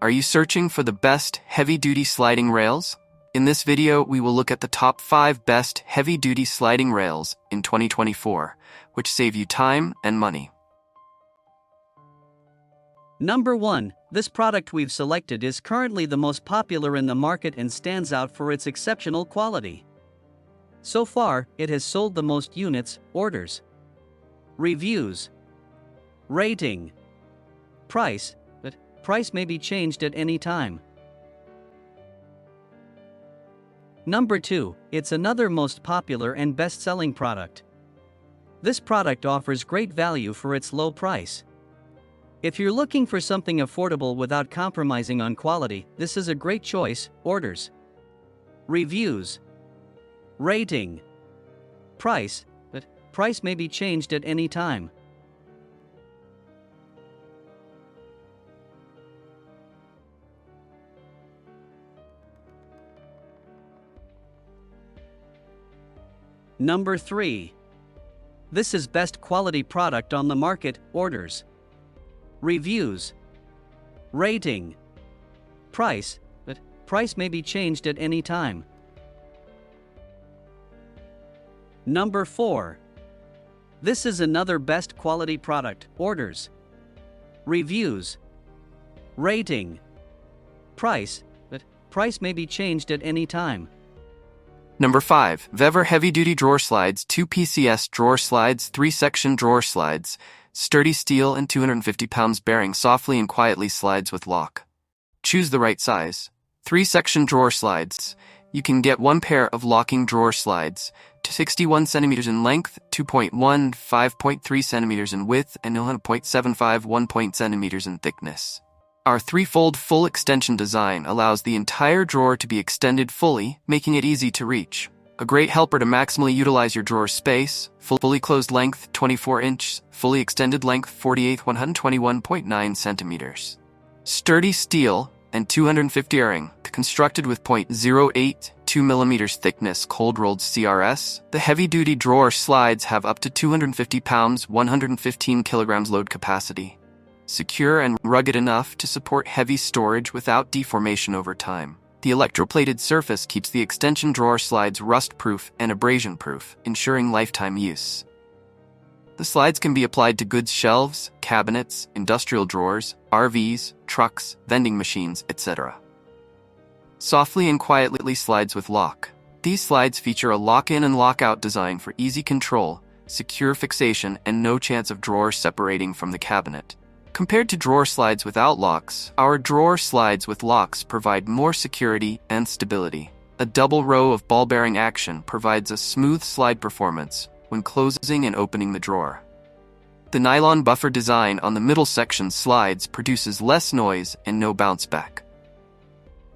Are you searching for the best heavy-duty sliding rails? In this video, we will look at the top 5 best heavy-duty sliding rails in 2024, which save you time and money. Number 1. This product we've selected is currently the most popular in the market and stands out for its exceptional quality. So far, it has sold the most units, orders, reviews, rating, price, but price may be changed at any time. Number 2. It's another most popular and best-selling product. This product offers great value for its low price. If you're looking for something affordable without compromising on quality, this is a great choice. Orders, reviews, rating, price, but price may be changed at any time. Number 3. This is best quality product on the market. Orders, reviews, rating, price, but price may be changed at any time. Number 4. This is another best quality product. Orders, reviews, rating, price, but price may be changed at any time. Number 5. VEVOR Heavy-Duty Drawer Slides, 2 PCS Drawer Slides, 3-section Drawer Slides, sturdy steel and 250 pounds bearing softly and quietly slides with lock. Choose the right size. 3-section Drawer Slides. You can get 1 pair of locking drawer slides, 61 centimeters in length, 2.1, 5.3 centimeters in width, and 0.75, 1 centimeters in thickness. Our 3-fold full extension design allows the entire drawer to be extended fully, making it easy to reach. A great helper to maximally utilize your drawer space. Fully closed length 24 inches, fully extended length 48, 121.9 centimeters. Sturdy steel and 250 bearing, constructed with 0.082 millimeters thickness cold-rolled CRS. The heavy-duty drawer slides have up to 250 pounds, 115 kilograms load capacity. Secure and rugged enough to support heavy storage without deformation over time. The electroplated surface keeps the extension drawer slides rust-proof and abrasion-proof, ensuring lifetime use. The slides can be applied to goods shelves, cabinets, industrial drawers, RVs, trucks, vending machines, etc. Softly and quietly slides with lock. These slides feature a lock-in and lock-out design for easy control, secure fixation, and no chance of drawers separating from the cabinet. Compared to drawer slides without locks, our drawer slides with locks provide more security and stability. A double row of ball-bearing action provides a smooth slide performance when closing and opening the drawer. The nylon buffer design on the middle section slides produces less noise and no bounce back.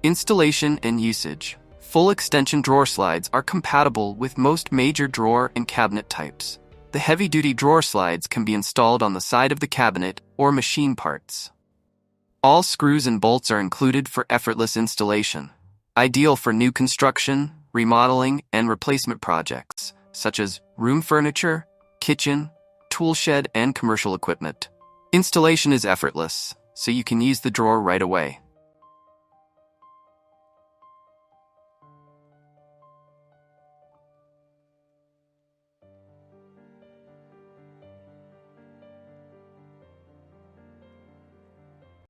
Installation and usage. Full extension drawer slides are compatible with most major drawer and cabinet types. The heavy-duty drawer slides can be installed on the side of the cabinet or machine parts. All screws and bolts are included for effortless installation. Ideal for new construction, remodeling, and replacement projects, such as room furniture, kitchen, tool shed, and commercial equipment. Installation is effortless, so you can use the drawer right away.